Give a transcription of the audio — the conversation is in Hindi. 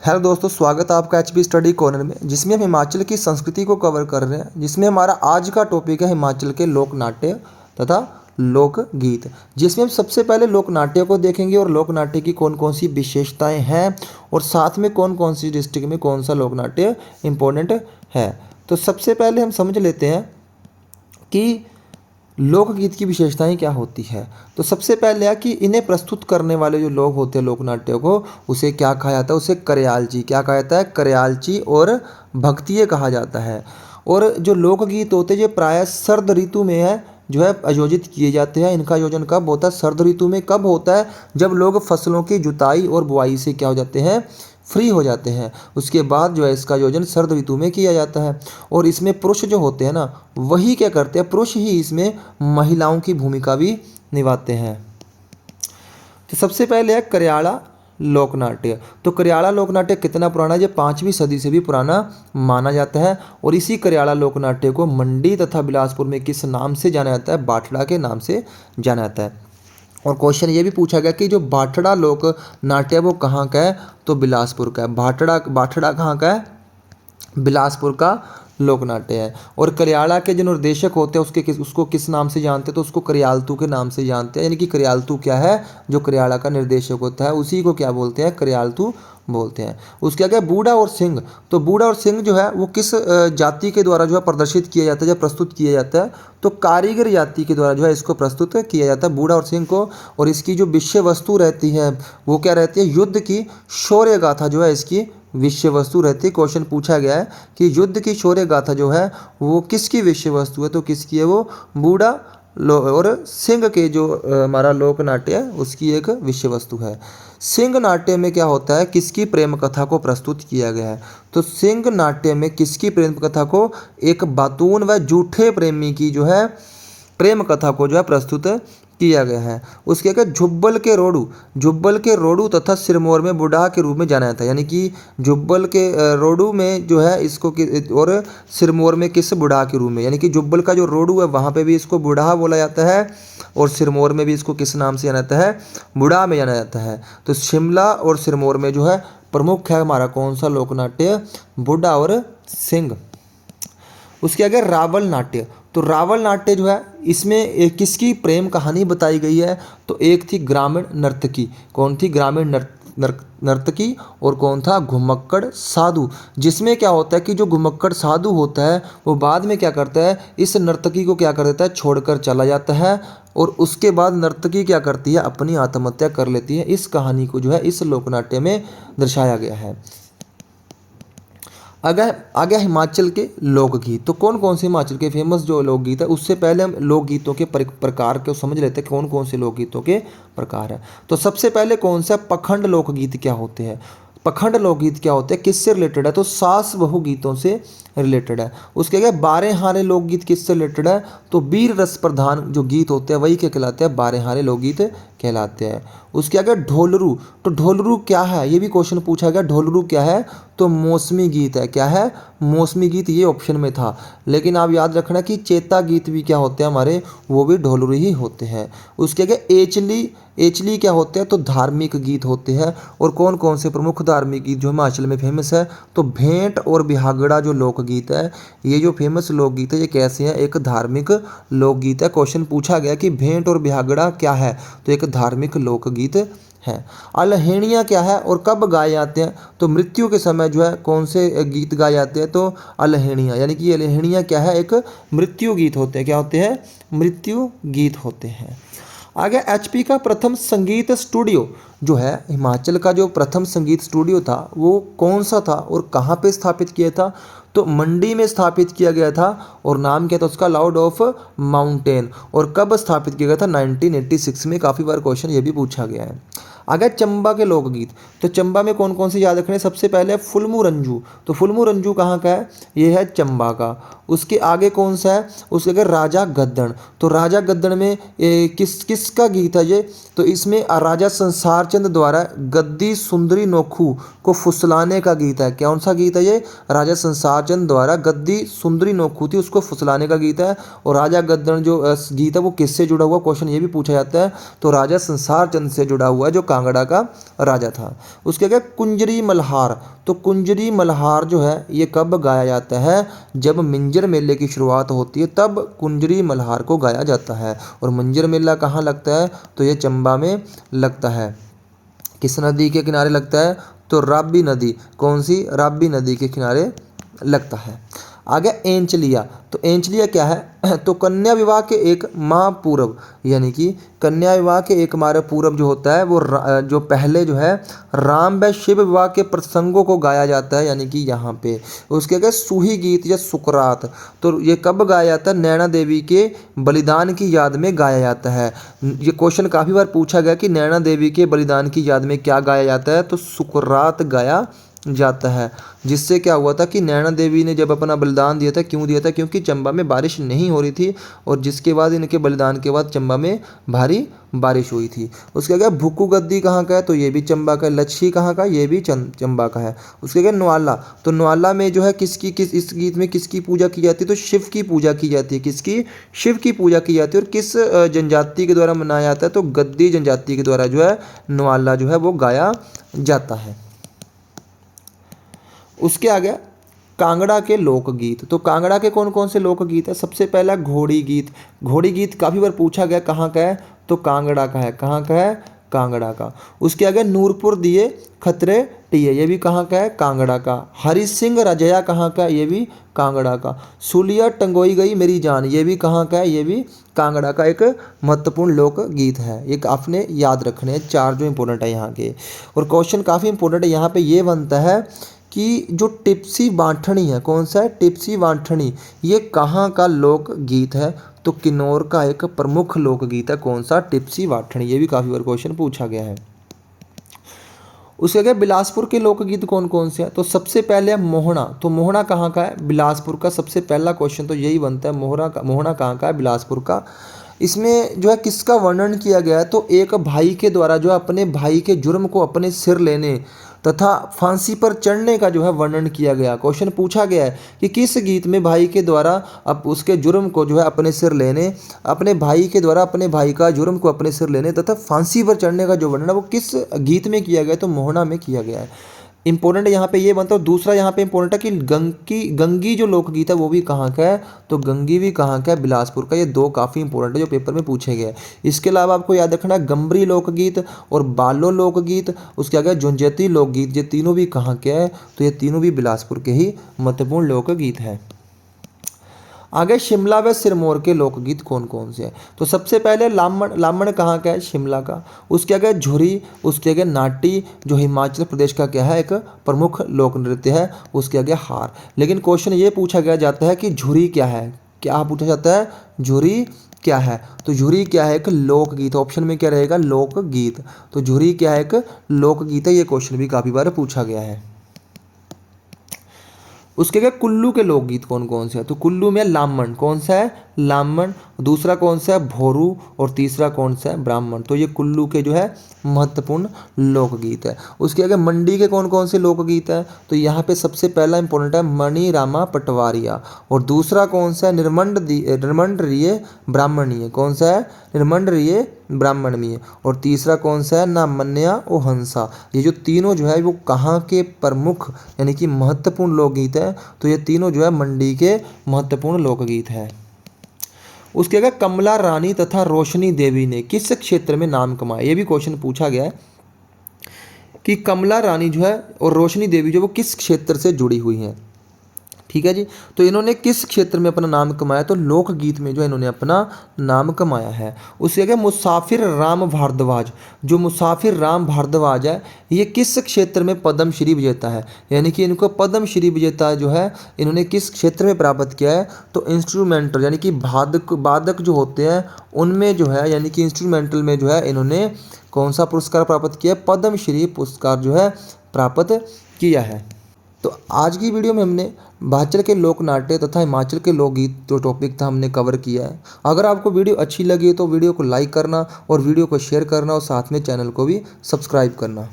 हेलो दोस्तों, स्वागत है आपका एचपी स्टडी कॉर्नर में, जिसमें हम हिमाचल की संस्कृति को कवर कर रहे हैं। जिसमें हमारा आज का टॉपिक है हिमाचल के लोक नाट्य तथा लोकगीत, जिसमें हम सबसे पहले लोक नाट्य को देखेंगे और लोक नाट्य की कौन कौन सी विशेषताएं हैं और साथ में कौन कौन सी डिस्ट्रिक्ट में कौन सा लोक नाट्य इम्पोर्टेंट है। तो सबसे पहले हम समझ लेते हैं कि लोकगीत की विशेषताएं क्या होती है। तो सबसे पहले है कि इन्हें प्रस्तुत करने वाले जो लोग होते हैं लोक नाट्यों को, उसे क्या कहा जाता है, उसे करयालची, क्या कहा जाता है, करयालची और भक्तिय कहा जाता है। और जो लोकगीत होते हैं ये प्रायः शरद ऋतु में है जो है आयोजित किए जाते हैं। इनका आयोजन कब होता है, शरद ऋतु में। कब होता है, जब लोग फसलों की जुताई और बुआई से क्या हो जाते हैं, फ्री हो जाते हैं। उसके बाद जो है इसका आयोजन शरद ऋतु में किया जाता है। और इसमें पुरुष जो होते हैं ना, वही क्या करते हैं, पुरुष ही इसमें महिलाओं की भूमिका भी निभाते हैं। तो सबसे पहले है करयाला लोकनाट्य। तो करयाला लोकनाट्य कितना पुराना है, ये 5वीं सदी से भी पुराना माना जाता है। और इसी करयाला लोकनाट्य को मंडी तथा बिलासपुर में किस नाम से जाना जाता है, बाठड़ा के नाम से जाना जाता है। और क्वेश्चन ये भी पूछा गया कि जो बाठड़ा लोक नाट्य वो कहाँ का है, तो बिलासपुर का है। बाठड़ा कहाँ का है, बिलासपुर का लोक नाट्य है। और करयाला के जो निर्देशक होते हैं उसको किस नाम से जानते हैं, तो उसको करयालतू के नाम से जानते हैं। यानी कि करयालतू क्या है, जो करयाला का निर्देशक होता है उसी को क्या बोलते हैं, करयालतू बोलते हैं। उसके आगे बूढ़ा और सिंह। तो बूढ़ा और सिंह जो है वो किस जाति के द्वारा जो है प्रदर्शित किया जाता है या प्रस्तुत किया जाता है, तो कारीगर जाति के द्वारा जो है इसको प्रस्तुत किया जाता है बूढ़ा और सिंह को। और इसकी जो विषय वस्तु रहती है वो क्या रहती है, युद्ध की शौर्य गाथा जो है इसकी विषय वस्तु रहती है। क्वेश्चन पूछा गया है कि युद्ध की शौर्य गाथा जो है वो किसकी विषय वस्तु है, तो किसकी है, वो बूढ़ा और सिंह के जो हमारा लोक नाट्य है उसकी एक विषय वस्तु है। सिंह नाट्य में क्या होता है, किसकी प्रेम कथा को प्रस्तुत किया गया है, तो सिंह नाट्य में किसकी प्रेम कथा को, एक बातून व झूठे प्रेमी की जो है प्रेम कथा को जो है प्रस्तुत किया गया है। उसके आगे झुब्बल के रोडू तथा सिरमौर में बुढ़ा के रूप में जाना जाता है। यानी कि जुब्बल के रोडू में जो है इसको और सिरमौर में किस बुढ़ा के रूप में, यानी कि जुब्बल का जो रोडू है वहाँ पे भी इसको बुढ़ा बोला जाता है और सिरमौर में भी इसको किस नाम से जाना जाता है, बुढ़ा में जाना जाता है। तो शिमला और सिरमौर में जो है प्रमुख है हमारा कौन सा लोकनाट्य, बुढ़ा और सिंह। उसके आगे रावल नाट्य। तो रावल नाट्य जो है इसमें किसकी प्रेम कहानी बताई गई है, तो एक थी ग्रामीण नर्तकी। कौन थी, ग्रामीण नर्तकी। और कौन था, घुमक्कड़ साधु। जिसमें क्या होता है कि जो घुमक्कड़ साधु होता है वो बाद में क्या करता है, इस नर्तकी को क्या कर देता है, छोड़कर चला जाता है। और उसके बाद नर्तकी क्या करती है, अपनी आत्महत्या कर लेती है। इस कहानी को जो है इस लोकनाट्य में दर्शाया गया है। अगर आगे हिमाचल के लोकगीत, तो कौन कौन से हिमाचल के फेमस जो लोकगीत है, उससे पहले हम लोकगीतों के प्रकार को समझ लेते हैं कौन कौन से लोकगीतों के प्रकार हैं। तो सबसे पहले कौन सा, पखंड लोकगीत क्या होते हैं। पखंड लोकगीत क्या होते हैं, किससे रिलेटेड है, तो सास बहू गीतों से रिलेटेड है। उसके आगे बारेहारे लोकगीत किससे रिलेटेड है, तो वीर रस प्रधान जो गीत होते हैं वही क्या कहलाते हैं, बारेहारे लोकगीत कहलाते हैं। उसके आगे ढोलरू। तो ढोलरू क्या है, ये भी क्वेश्चन पूछा गया, ढोलरू क्या है, तो मौसमी गीत है। क्या है, मौसमी गीत, ये ऑप्शन में था। लेकिन आप याद रखना कि चेता गीत भी क्या होते हैं हमारे, वो भी ढोलरू ही होते हैं। उसके आगे एचली क्या होते हैं, तो धार्मिक गीत होते हैं। और कौन कौन से प्रमुख धार्मिक गीत जो हिमाचल में फेमस है, तो भेंट और बिहागड़ा जो लोकगीत है, ये जो फेमस लोकगीत है ये कैसे हैं, एक धार्मिक लोकगीत है। क्वेश्चन पूछा गया कि भेंट और बिहागड़ा क्या है, तो एक धार्मिक लोकगीत है। अलहेणियाँ क्या है और कब गाए जाते हैं, तो मृत्यु के समय जो है कौन से गीत गाए जाते हैं, तो अलहेणियाँ। यानी कि अलहेणियाँ क्या है, एक मृत्यु गीत होते हैं। क्या होते हैं, मृत्यु गीत होते हैं। आगे एचपी का प्रथम संगीत स्टूडियो जो है, हिमाचल का जो प्रथम संगीत स्टूडियो था वो कौन सा था और कहाँ पे स्थापित किया था, तो मंडी में स्थापित किया गया था। और नाम क्या था उसका, लाउड ऑफ माउंटेन। और कब स्थापित किया गया था, 1986 में। काफ़ी बार क्वेश्चन ये भी पूछा गया है। आगे चंबा के लोकगीत। तो चंबा में कौन कौन से याद रखने, सबसे पहले फुलमू रंजू। तो फुलमू रंजू कहाँ का है, ये है चंबा का। उसके आगे कौन सा है, उसके आगे राजा गद्दड़। तो राजा गद्दड़ में किसका गीत है ये, तो इसमें राजा संसार चंद द्वारा गद्दी सुंदरी नोखू को फुसलाने का गीत है। कौन सा गीत है ये, राजा संसार चंद द्वारा गद्दी सुंदरी नोखू थी उसको फुसलाने का गीत है। और राजा गद्दड़ जो गीत है वो किससे जुड़ा हुआ, क्वेश्चन ये भी पूछा जाता है, तो राजा संसार चंद से जुड़ा हुआ है जो कांगड़ा का राजा था। उसके आगे कुंजरी मल्हार, तो कुंजरी मल्हार जो है ये कब गाया जाता है, जब मिंजर मेले की शुरुआत होती है तब कुंजरी मल्हार को गाया जाता है। और मिंजर मेला कहाँ लगता है, तो ये चंबा में लगता है। किस नदी के किनारे लगता है, तो राबी नदी, कौन सी, राबी नदी के किनारे लगता है। आगे एंचलिया, तो एंचलिया क्या है, तो कन्या विवाह के एक माह पूर्व, यानी कि कन्या विवाह के एक माह पूर्व जो होता है वो जो पहले जो है राम व शिव विवाह के प्रसंगों को गाया जाता है, यानी कि यहाँ पे। उसके आगे सूही गीत या सुकरात, तो ये कब गाया जाता है, नैना देवी के बलिदान की याद में गाया जाता है। ये क्वेश्चन काफ़ी बार पूछा गया कि नैना देवी के बलिदान की याद में क्या गाया जाता है, तो सुकरात गाया जाता है। जिससे क्या हुआ था कि नैना देवी ने जब अपना बलिदान दिया था, क्यों दिया था, क्योंकि चंबा में बारिश नहीं हो रही थी, और जिसके बाद इनके बलिदान के बाद चंबा में भारी बारिश हुई थी। उसके आगे भुक्कू गद्दी कहाँ का है, तो ये भी चंबा का है। लच्छी कहाँ का, ये भी चंबा का है। उसके आगे न्वाला, तो न्वाला में जो है इस गीत में किसकी पूजा की जाती है, तो शिव की पूजा की जाती है। किसकी, शिव की पूजा की जाती है। और किस जनजाति के द्वारा मनाया जाता है, तो गद्दी जनजाति के द्वारा जो है न्वाला जो है वो गाया जाता है। उसके आगे कांगड़ा के लोकगीत, तो कांगड़ा के कौन कौन से लोकगीत है, सबसे पहला घोड़ी गीत। घोड़ी गीत काफ़ी बार पूछा गया, कहाँ का है, तो कांगड़ा का है। कहाँ का है, कांगड़ा का। उसके आगे नूरपुर दिए खतरे टिए, ये भी कहाँ का है, कांगड़ा का। हरि सिंह रजया कहाँ का, ये भी कांगड़ा का। सुलिया टंगोई गई मेरी जान, ये भी कहाँ का है, ये भी कांगड़ा का एक महत्वपूर्ण लोकगीत है। ये आपने याद रखने हैं, चार जो इंपॉर्टेंट है यहाँ के। और क्वेश्चन काफ़ी इंपॉर्टेंट है यहाँ पे, ये बनता है कि जो टिप्सी बांठनी है, कौन सा है, टिप्सी बांठनी, ये कहाँ का लोकगीत है, तो किन्नौर का एक प्रमुख लोकगीत है। कौन सा, टिप्सी बांठनी। ये भी काफ़ी बार क्वेश्चन पूछा गया है। उसके आगे बिलासपुर के लोकगीत कौन कौन से हैं, तो सबसे पहले है मोहना। तो मोहना कहाँ का है, बिलासपुर का। सबसे पहला क्वेश्चन तो यही बनता है, मोहना कहाँ का है, बिलासपुर का। इसमें जो है किसका वर्णन किया गया है, तो एक भाई के द्वारा जो है अपने भाई के जुर्म को अपने सिर लेने तथा फांसी पर चढ़ने का जो है वर्णन किया गया। क्वेश्चन पूछा गया है कि किस गीत में भाई के द्वारा अब उसके जुर्म को जो है अपने सिर लेने, अपने भाई के द्वारा अपने भाई का जुर्म को अपने सिर लेने तथा फांसी पर चढ़ने का जो वर्णन है वो किस गीत में किया गया है, तो मोहना में किया गया है। इंपॉर्टेंट यहाँ पे ये बनता है। दूसरा यहाँ पे इंपॉर्टेंट है कि गंगी जो लोकगीत है वो भी कहाँ का है, तो गंगी भी कहाँ का है, बिलासपुर का। ये दो काफ़ी इंपॉर्टेंट है जो पेपर में पूछे गए। इसके अलावा आपको याद रखना है गंबरी लोकगीत और बालो लोकगीत, उसके आगे झुंझुनू लोकगीत, ये तीनों भी कहाँ के हैं, तो ये तीनों भी बिलासपुर के ही महत्वपूर्ण लोकगीत हैं। आगे शिमला व सिरमौर के लोकगीत कौन कौन से हैं, तो सबसे पहले लामण कहाँ का है, शिमला का। उसके आगे झुरी, उसके आगे नाटी जो हिमाचल प्रदेश का क्या है, एक प्रमुख लोक नृत्य है। उसके आगे हार। लेकिन क्वेश्चन ये पूछा गया जाता है कि झुरी क्या है, क्या पूछा जाता है, झुरी क्या है, तो झुरी क्या है, एक लोकगीत। ऑप्शन में क्या रहेगा, लोकगीत। तो झुरी क्या है, एक लोकगीत है। ये क्वेश्चन भी काफ़ी बार पूछा गया है। उसके क्या कुल्लू के लोकगीत कौन कौन से हैं, तो कुल्लू में लामण, कौन सा है, लामण। दूसरा कौन सा है, भोरू। और तीसरा कौन सा है, ब्राह्मण। तो ये कुल्लू के जो है महत्वपूर्ण लोकगीत है। उसके आगे मंडी के कौन कौन से लोकगीत हैं, तो यहाँ पे सबसे पहला इंपॉर्टेंट है मणि रामा पटवारिया। और दूसरा कौन सा है, निर्मंड रिये ब्राह्मणीय। कौन सा है, निर्मंड रिये ब्राह्मणीय। और तीसरा कौन सा है, ना मन्या ओ हंसा। ये जो तीनों जो है वो कहाँ के प्रमुख यानी कि महत्वपूर्ण लोकगीत है, तो ये तीनों जो है मंडी के महत्वपूर्ण लोकगीत है। उसके आगे कमला रानी तथा रोशनी देवी ने किस क्षेत्र में नाम कमाया, ये भी क्वेश्चन पूछा गया है कि कमला रानी जो है और रोशनी देवी जो वो किस क्षेत्र से जुड़ी हुई हैं। ठीक है जी, तो इन्होंने किस क्षेत्र में अपना नाम कमाया, तो लोकगीत में जो इन्होंने अपना नाम कमाया है। उसके आगे मुसाफिर राम भारद्वाज, जो मुसाफिर राम भारद्वाज है ये किस क्षेत्र में पद्मश्री विजेता है, यानी कि इनको पद्मश्री विजेता जो है इन्होंने किस क्षेत्र में प्राप्त किया है, तो इंस्ट्रूमेंटल यानी कि वादक जो होते हैं उनमें जो है यानी कि इंस्ट्रूमेंटल में जो है इन्होंने कौन सा पुरस्कार प्राप्त किया है, पद्मश्री पुरस्कार जो है प्राप्त किया है। तो आज की वीडियो में हमने हिमाचल के लोक नाट्य तथा हिमाचल के लोकगीत जो टॉपिक था हमने कवर किया है। अगर आपको वीडियो अच्छी लगी तो वीडियो को लाइक करना और वीडियो को शेयर करना और साथ में चैनल को भी सब्सक्राइब करना।